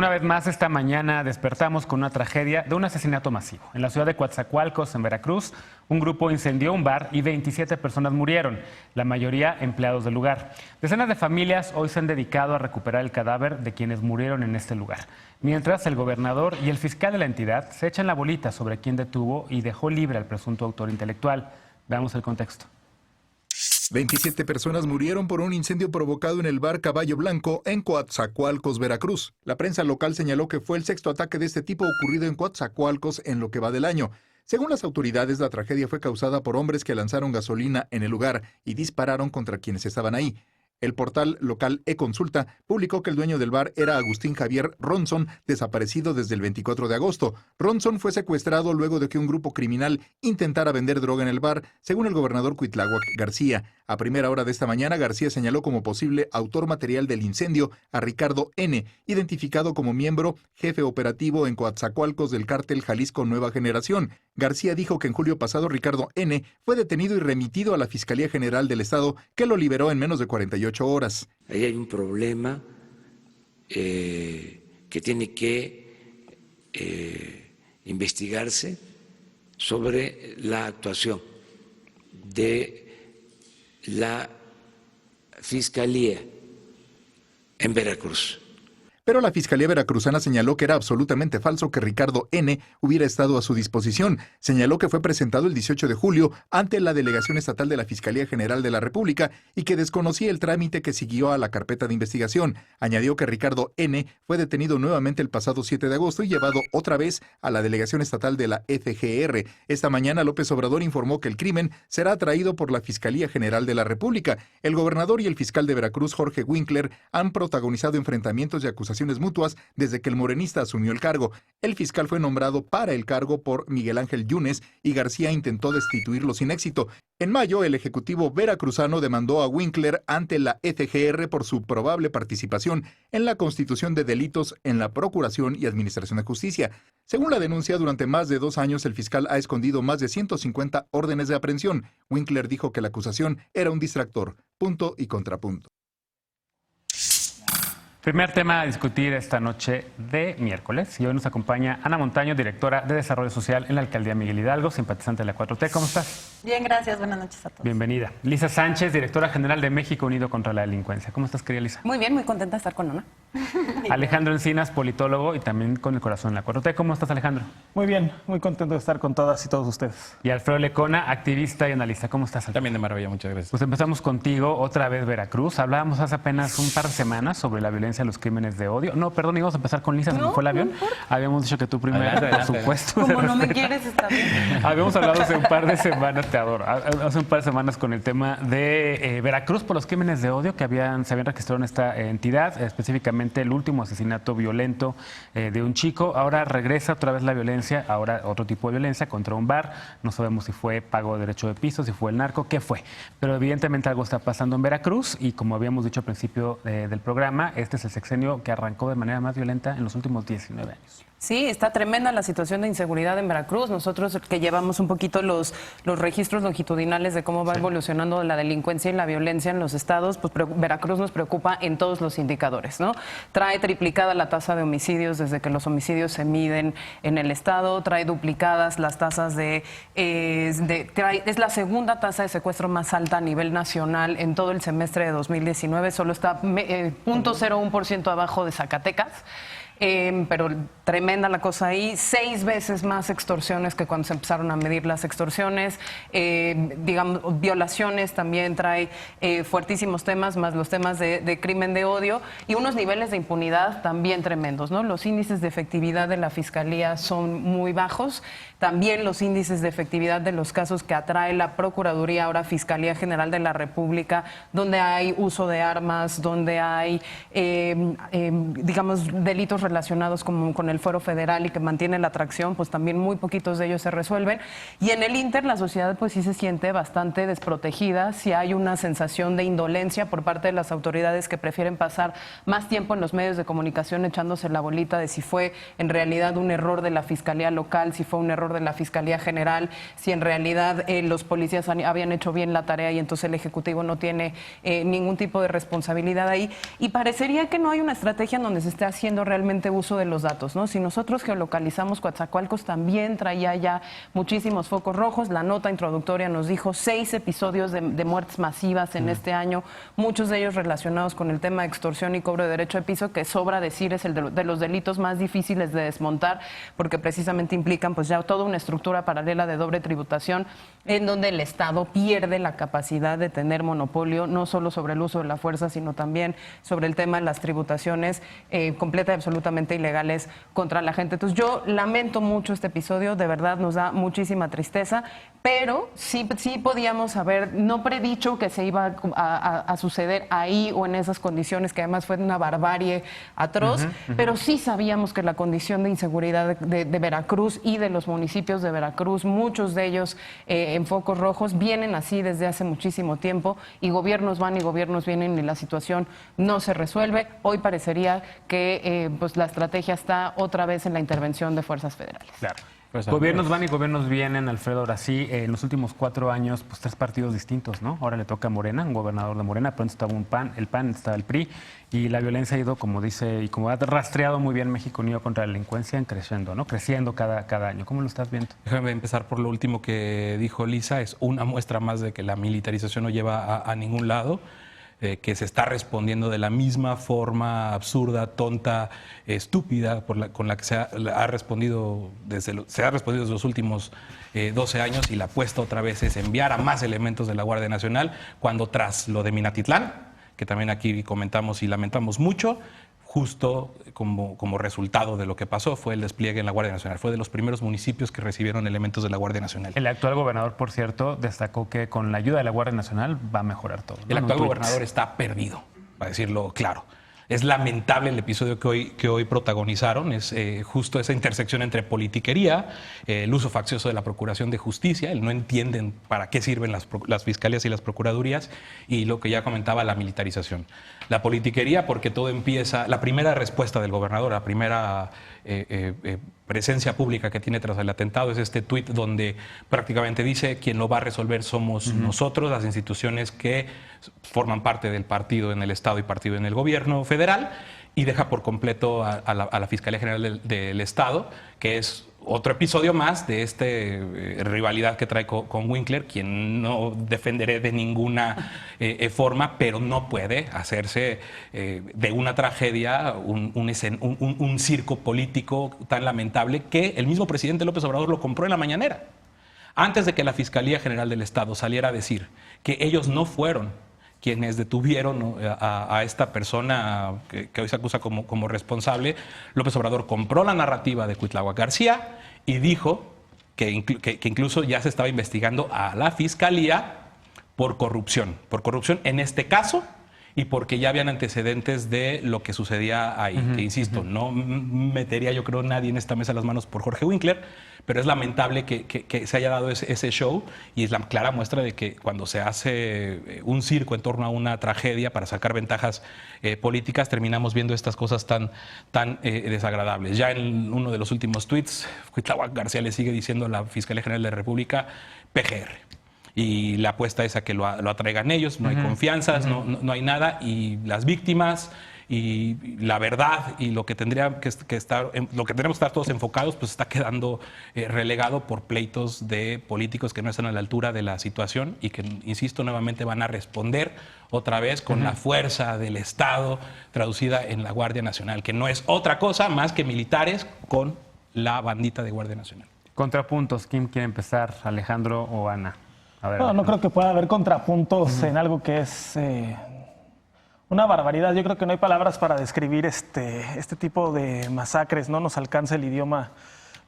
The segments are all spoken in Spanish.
Una vez más, esta mañana despertamos con una tragedia de un asesinato masivo. En la ciudad de Coatzacoalcos, en Veracruz, un grupo incendió un bar y 27 personas murieron, la mayoría empleados del lugar. Decenas de familias hoy se han dedicado a recuperar el cadáver de quienes murieron en este lugar. Mientras, el gobernador y el fiscal de la entidad se echan la bolita sobre quién detuvo y dejó libre al presunto autor intelectual. Veamos el contexto. 27 personas murieron por un incendio provocado en el bar Caballo Blanco en Coatzacoalcos, Veracruz. La prensa local señaló que fue el sexto ataque de este tipo ocurrido en Coatzacoalcos en lo que va del año. Según las autoridades, la tragedia fue causada por hombres que lanzaron gasolina en el lugar y dispararon contra quienes estaban ahí. El portal local eConsulta publicó que el dueño del bar era Agustín Javier Ronson, desaparecido desde el 24 de agosto. Ronson fue secuestrado luego de que un grupo criminal intentara vender droga en el bar, según el gobernador Cuitláhuac García. A primera hora de esta mañana, García señaló como posible autor material del incendio a Ricardo N., identificado como miembro jefe operativo en Coatzacoalcos del cártel Jalisco Nueva Generación. García dijo que en julio pasado Ricardo N. fue detenido y remitido a la Fiscalía General del Estado, que lo liberó en menos de 48 horas. Ahí hay un problema que tiene que investigarse sobre la actuación de la Fiscalía en Veracruz. Pero la Fiscalía Veracruzana señaló que era absolutamente falso que Ricardo N. hubiera estado a su disposición. Señaló que fue presentado el 18 de julio ante la Delegación Estatal de la Fiscalía General de la República y que desconocía el trámite que siguió a la carpeta de investigación. Añadió que Ricardo N. fue detenido nuevamente el pasado 7 de agosto y llevado otra vez a la Delegación Estatal de la FGR. Esta mañana López Obrador informó que el crimen será traído por la Fiscalía General de la República. El gobernador y el fiscal de Veracruz, Jorge Winkler, han protagonizado enfrentamientos y acusaciones mutuas desde que el morenista asumió el cargo. El fiscal fue nombrado para el cargo por Miguel Ángel Yunes y García intentó destituirlo sin éxito. En mayo, el ejecutivo veracruzano demandó a Winkler ante la FGR por su probable participación en la constitución de delitos en la Procuración y Administración de Justicia. Según la denuncia, durante más de 2 años el fiscal ha escondido más de 150 órdenes de aprehensión. Winkler dijo que la acusación era un distractor. Punto y contrapunto. Primer tema a discutir esta noche de miércoles. Y hoy nos acompaña Ana Montaño, directora de Desarrollo Social en la Alcaldía Miguel Hidalgo, simpatizante de la 4T. ¿Cómo estás? Bien, gracias. Buenas noches a todos. Bienvenida. Lisa Sánchez, directora general de México Unido contra la Delincuencia. ¿Cómo estás, querida Lisa? Muy bien, muy contenta de estar con Ana. Alejandro Encinas, politólogo y también con el corazón en la 4T. ¿Cómo estás, Alejandro? Muy bien, muy contento de estar con todas y todos ustedes. Y Alfredo Lecona, activista y analista. ¿Cómo estás, Alfredo? También de maravilla, muchas gracias. Pues empezamos contigo, otra vez Veracruz. Hablábamos hace apenas un par de semanas sobre la violencia, los crímenes de odio. No, perdón, íbamos a empezar con Lisa, se me fue el avión. Habíamos dicho que tú primero, Adelante. por supuesto. Como no me quieres, está bien. Habíamos hablado hace un par de semanas, te adoro, hace un par de semanas con el tema de Veracruz por los crímenes de odio que se habían registrado en esta entidad, específicamente el último asesinato violento de un chico. Ahora regresa otra vez la violencia, ahora otro tipo de violencia contra un bar. No sabemos si fue pago de derecho de piso, si fue el narco, qué fue. Pero evidentemente algo está pasando en Veracruz y como habíamos dicho al principio del programa, este es el sexenio que arrancó de manera más violenta en los últimos 19 años. Sí, está tremenda la situación de inseguridad en Veracruz. Nosotros que llevamos un poquito los registros longitudinales de cómo va evolucionando la delincuencia y la violencia en los estados, pues Veracruz nos preocupa en todos los indicadores, ¿no? Trae triplicada la tasa de homicidios desde que los homicidios se miden en el estado, trae duplicadas las tasas es la segunda tasa de secuestro más alta a nivel nacional en todo el semestre de 2019, solo está 0.01% abajo de Zacatecas. Pero tremenda la cosa ahí, 6 veces más extorsiones que cuando se empezaron a medir las extorsiones, digamos, violaciones también trae fuertísimos temas, más los temas de crimen de odio y unos niveles de impunidad también tremendos, ¿no? Los índices de efectividad de la Fiscalía son muy bajos, también los índices de efectividad de los casos que atrae la Procuraduría, ahora Fiscalía General de la República, donde hay uso de armas, donde hay, digamos, delitos relacionados con el fuero federal y que mantiene la atracción, pues también muy poquitos de ellos se resuelven. Y en el Inter la sociedad pues sí se siente bastante desprotegida, sí hay una sensación de indolencia por parte de las autoridades que prefieren pasar más tiempo en los medios de comunicación echándose la bolita de si fue en realidad un error de la Fiscalía local, si fue un error de la Fiscalía General, si en realidad los policías habían hecho bien la tarea y entonces el Ejecutivo no tiene ningún tipo de responsabilidad ahí. Y parecería que no hay una estrategia en donde se esté haciendo realmente simplemente uso de los datos, ¿no? Si nosotros geolocalizamos Coatzacoalcos, también traía ya muchísimos focos rojos. La nota introductoria nos dijo 6 episodios de muertes masivas en este año, muchos de ellos relacionados con el tema de extorsión y cobro de derecho de piso, que sobra decir es el de los delitos más difíciles de desmontar, porque precisamente implican pues ya toda una estructura paralela de doble tributación, en donde el Estado pierde la capacidad de tener monopolio, no solo sobre el uso de la fuerza, sino también sobre el tema de las tributaciones completa y absolutamente ilegales contra la gente. Entonces yo lamento mucho este episodio, de verdad nos da muchísima tristeza, pero sí podíamos haber no predicho que se iba a suceder ahí o en esas condiciones, que además fue una barbarie atroz, pero sí sabíamos que la condición de inseguridad de Veracruz y de los municipios de Veracruz, muchos de ellos en focos rojos, vienen así desde hace muchísimo tiempo, y gobiernos van y gobiernos vienen y la situación no se resuelve. Hoy parecería que pues la estrategia está otra vez en la intervención de fuerzas federales. Claro. Pues, gobiernos van y gobiernos vienen, Alfredo. Ahora sí, en los últimos 4 años, pues 3 partidos distintos, ¿no? Ahora le toca a Morena, un gobernador de Morena, pronto estaba el PAN, estaba el PRI, y la violencia ha ido, como dice, y como ha rastreado muy bien México Unido contra la Delincuencia, creciendo, ¿no? Creciendo cada año. ¿Cómo lo estás viendo? Déjame empezar por lo último que dijo Lisa. Es una muestra más de que la militarización no lleva a ningún lado. Que se está respondiendo de la misma forma absurda, tonta, estúpida con la que se ha respondido desde los últimos 12 años, y la apuesta otra vez es enviar a más elementos de la Guardia Nacional, cuando tras lo de Minatitlán, que también aquí comentamos y lamentamos mucho, justo como resultado de lo que pasó fue el despliegue en la Guardia Nacional. Fue de los primeros municipios que recibieron elementos de la Guardia Nacional. El actual gobernador, por cierto, destacó que con la ayuda de la Guardia Nacional va a mejorar todo, ¿no? El actual gobernador está perdido, para decirlo claro. Es lamentable el episodio que hoy protagonizaron, es justo esa intersección entre politiquería, el uso faccioso de la Procuración de Justicia, no entienden para qué sirven las fiscalías y las procuradurías, y lo que ya comentaba, la militarización. La politiquería, porque todo empieza, la primera respuesta del gobernador, la primera presencia pública que tiene tras el atentado es este tuit donde prácticamente dice: quien lo va a resolver somos nosotros, las instituciones que forman parte del partido en el Estado y partido en el gobierno federal, y deja por completo a la Fiscalía General del Estado, que es otro episodio más de esta rivalidad que trae con Winkler, quien no defenderé de ninguna forma, pero no puede hacerse de una tragedia un circo político tan lamentable que el mismo presidente López Obrador lo compró en la mañanera. Antes de que la Fiscalía General del Estado saliera a decir que ellos no fueron quienes detuvieron a esta persona que hoy se acusa como responsable, López Obrador compró la narrativa de Cuitláhuac García y dijo que incluso ya se estaba investigando a la Fiscalía por corrupción en este caso, y porque ya habían antecedentes de lo que sucedía ahí. Que insisto, no metería, yo creo, nadie en esta mesa las manos por Jorge Winkler, pero es lamentable que se haya dado ese show, y es la clara muestra de que cuando se hace un circo en torno a una tragedia para sacar ventajas políticas, terminamos viendo estas cosas tan desagradables. Ya en uno de los últimos tweets, Cuitláhuac García le sigue diciendo a la Fiscalía General de la República PGR. Y la apuesta es a que lo atraigan ellos, no hay confianzas, no hay nada, y las víctimas y la verdad y lo que tendría que estar, lo que tenemos que estar todos enfocados, pues está quedando relegado por pleitos de políticos que no están a la altura de la situación y que, insisto, nuevamente van a responder otra vez con la fuerza del Estado traducida en la Guardia Nacional, que no es otra cosa más que militares con la bandita de Guardia Nacional. Contrapuntos, ¿quién quiere empezar, Alejandro o Ana? A ver, no creo que pueda haber contrapuntos en algo que es una barbaridad. Yo creo que no hay palabras para describir este tipo de masacres. No nos alcanza el idioma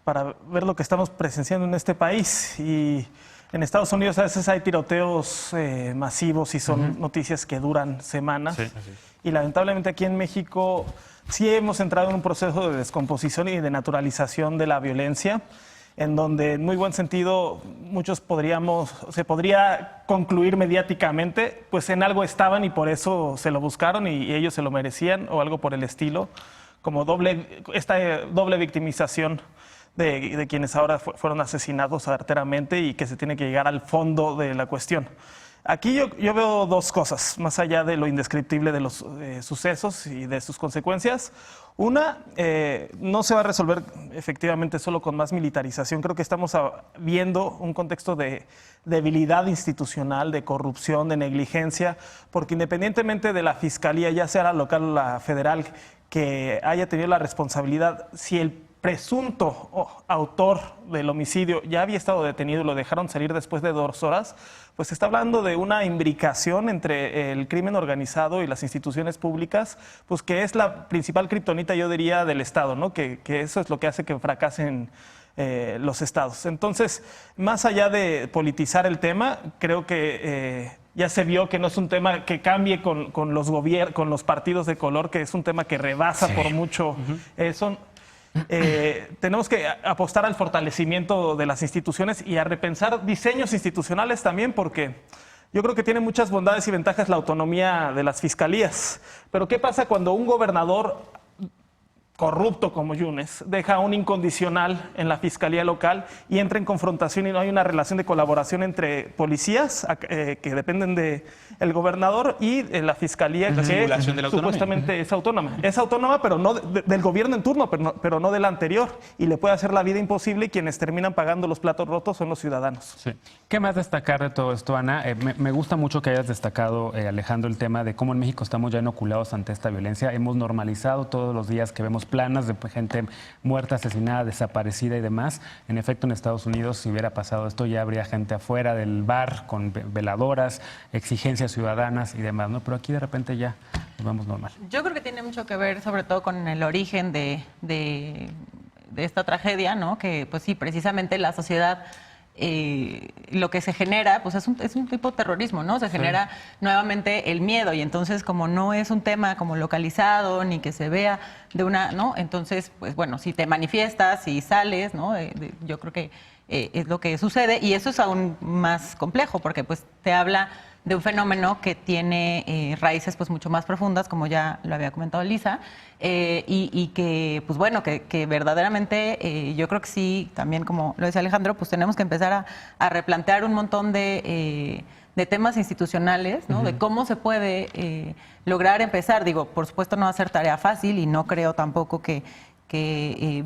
para ver lo que estamos presenciando en este país. Y en Estados Unidos a veces hay tiroteos masivos y son noticias que duran semanas. Sí. Y lamentablemente aquí en México sí hemos entrado en un proceso de descomposición y de naturalización de la violencia, en donde en muy buen sentido se podría concluir mediáticamente, pues en algo estaban y por eso se lo buscaron y ellos se lo merecían, o algo por el estilo, como esta doble victimización de quienes ahora fueron asesinados arteramente, y que se tiene que llegar al fondo de la cuestión. Aquí yo veo dos cosas, más allá de lo indescriptible de los sucesos y de sus consecuencias. Una, no se va a resolver efectivamente solo con más militarización. Creo que estamos viendo un contexto de debilidad institucional, de corrupción, de negligencia, porque independientemente de la fiscalía, ya sea la local o la federal, que haya tenido la responsabilidad, si el presunto autor del homicidio ya había estado detenido y lo dejaron salir después de 2 horas, pues se está hablando de una imbricación entre el crimen organizado y las instituciones públicas, pues que es la principal kriptonita, yo diría, del Estado, ¿no? Que eso es lo que hace que fracasen los estados. Entonces, más allá de politizar el tema, creo que ya se vio que no es un tema que cambie con los partidos de color, que es un tema que rebasa por mucho eso. Tenemos que apostar al fortalecimiento de las instituciones y a repensar diseños institucionales también, porque yo creo que tiene muchas bondades y ventajas la autonomía de las fiscalías. Pero ¿qué pasa cuando un gobernador corrupto como Yunes deja un incondicional en la fiscalía local y entra en confrontación y no hay una relación de colaboración entre policías que dependen del gobernador y la fiscalía que supuestamente es autónoma? Es autónoma, pero no del gobierno en turno, pero no del anterior, y le puede hacer la vida imposible, y quienes terminan pagando los platos rotos son los ciudadanos. Sí. ¿Qué más destacar de todo esto, Ana? Me gusta mucho que hayas destacado, Alejandro, el tema de cómo en México estamos ya inoculados ante esta violencia. Hemos normalizado todos los días que vemos planas de gente muerta, asesinada, desaparecida y demás. En efecto, en Estados Unidos, si hubiera pasado esto, ya habría gente afuera del bar con veladoras, exigencias ciudadanas y demás, ¿no? Pero aquí de repente ya lo vemos normal. Yo creo que tiene mucho que ver, sobre todo, con el origen de esta tragedia, ¿no? Que, pues sí, precisamente la sociedad, lo que se genera, pues es un tipo de terrorismo, ¿no? Se genera nuevamente el miedo, y entonces, como no es un tema como localizado ni que se vea de una, ¿no? Entonces, pues bueno, si te manifiestas, si sales, ¿no? Yo creo que es lo que sucede, y eso es aún más complejo, porque pues te habla de un fenómeno que tiene raíces pues mucho más profundas, como ya lo había comentado Lisa, y que pues bueno, que verdaderamente yo creo que sí, también como lo decía Alejandro, pues tenemos que empezar a replantear un montón de temas institucionales, ¿no? De cómo se puede lograr empezar. Digo, por supuesto no va a ser tarea fácil, y no creo tampoco que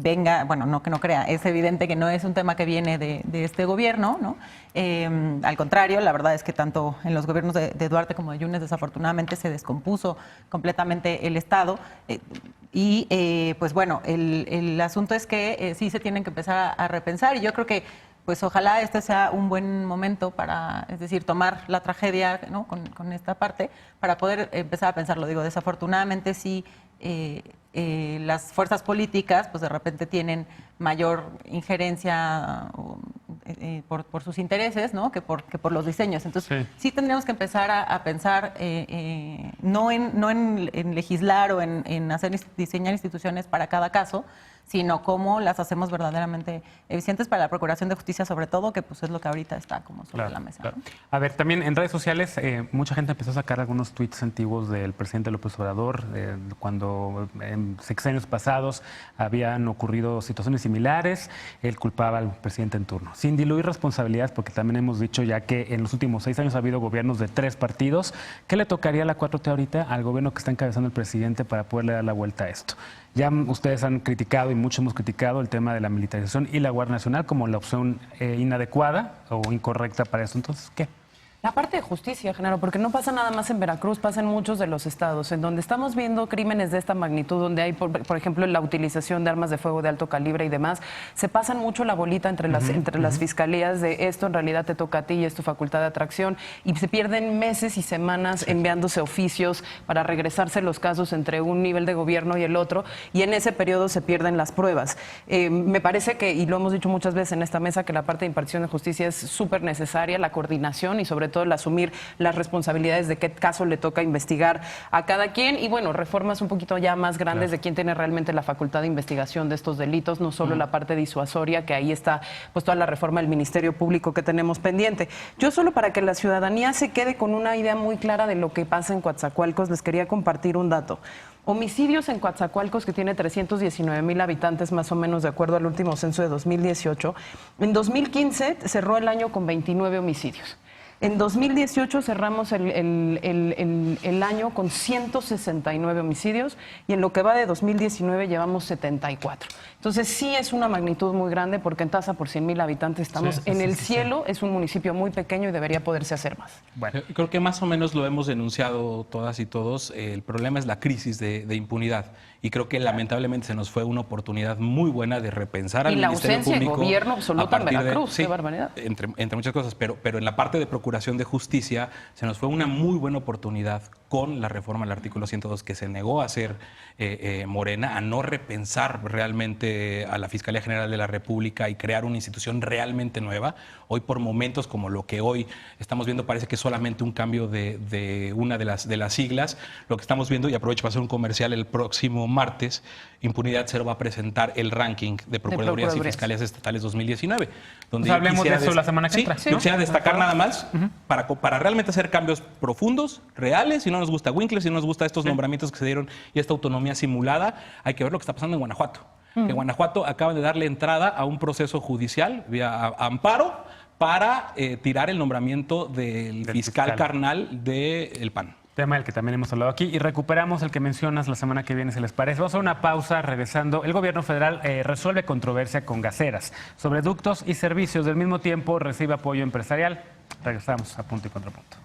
venga, bueno, no que no crea, es evidente que no es un tema que viene de este gobierno, ¿no? Al contrario, la verdad es que tanto en los gobiernos de Duarte como de Yunes, desafortunadamente, se descompuso completamente el Estado. Pues bueno, el asunto es que sí se tienen que empezar a repensar, y yo creo que pues ojalá este sea un buen momento para, es decir, tomar la tragedia, ¿no? con esta parte, para poder empezar a pensarlo. Digo, desafortunadamente sí, las fuerzas políticas pues de repente tienen mayor injerencia por sus intereses, ¿no? que por los diseños. Entonces sí tendríamos que empezar a pensar no en legislar o en diseñar instituciones para cada caso, sino cómo las hacemos verdaderamente eficientes para la Procuración de Justicia, sobre todo, que pues es lo que ahorita está como sobre la mesa. Claro. ¿No? A ver, también en redes sociales mucha gente empezó a sacar algunos tweets antiguos del presidente López Obrador, cuando en sexenios pasados habían ocurrido situaciones similares. Él culpaba al presidente en turno, sin diluir responsabilidades, porque también hemos dicho ya que en los últimos 6 años ha habido gobiernos de 3 partidos. ¿Qué le tocaría a la 4T ahorita al gobierno que está encabezando el presidente para poderle dar la vuelta a esto? Ya ustedes han criticado, y muchos hemos criticado, el tema de la militarización y la Guardia Nacional como la opción inadecuada o incorrecta para esto. Entonces, ¿qué? La parte de justicia, Genaro, porque no pasa nada más en Veracruz, pasa en muchos de los estados, en donde estamos viendo crímenes de esta magnitud, donde hay, por ejemplo, la utilización de armas de fuego de alto calibre y demás, se pasan mucho la bolita entre las fiscalías de esto en realidad te toca a ti y es tu facultad de atracción, y se pierden meses y semanas enviándose oficios para regresarse los casos entre un nivel de gobierno y el otro, y en ese periodo se pierden las pruebas. Me parece que, y lo hemos dicho muchas veces en esta mesa, que la parte de impartición de justicia es súper necesaria, la coordinación y sobre todo el asumir las responsabilidades de qué caso le toca investigar a cada quien, y bueno, reformas un poquito ya más grandes de quién tiene realmente la facultad de investigación de estos delitos, no solo la parte disuasoria, que ahí está pues toda la reforma del Ministerio Público que tenemos pendiente. Yo solo para que la ciudadanía se quede con una idea muy clara de lo que pasa en Coatzacoalcos, les quería compartir un dato. Homicidios en Coatzacoalcos, que tiene 319,000 habitantes más o menos, de acuerdo al último censo de 2018. En 2015 cerró el año con 29 homicidios. En 2018 cerramos el año con 169 homicidios y en lo que va de 2019 llevamos 74. Entonces sí es una magnitud muy grande porque en tasa por 100,000 habitantes estamos en el cielo. Es un municipio muy pequeño y debería poderse hacer más. Bueno, creo que más o menos lo hemos denunciado todas y todos. El problema es la crisis de impunidad. Y creo que lamentablemente se nos fue una oportunidad muy buena de repensar al Ministerio Público. Y la ausencia de gobierno absoluta en Veracruz, qué barbaridad. Entre muchas cosas, pero en la parte de Procuración de Justicia se nos fue una muy buena oportunidad con la reforma al artículo 102 que se negó a hacer Morena, a no repensar realmente a la Fiscalía General de la República y crear una institución realmente nueva. Hoy por momentos como lo que hoy estamos viendo parece que es solamente un cambio de una de las siglas. Lo que estamos viendo, y aprovecho para hacer un comercial, el próximo martes, Impunidad Cero va a presentar el ranking de Procuradurías y Fiscalías Estatales 2019. Donde hablemos de eso la semana que entra. Yo quisiera destacar nada más, para realmente hacer cambios profundos, reales. Si no nos gusta Winkler, si no nos gusta estos nombramientos que se dieron y esta autonomía simulada, hay que ver lo que está pasando en Guanajuato. En Guanajuato acaban de darle entrada a un proceso judicial vía amparo para tirar el nombramiento del fiscal carnal del PAN. Tema del que también hemos hablado aquí, y recuperamos el que mencionas la semana que viene, si les parece. Vamos a una pausa. Regresando, el gobierno federal resuelve controversia con gaseras sobre ductos y servicios. Del mismo tiempo recibe apoyo empresarial. Regresamos a Punto y Contrapunto.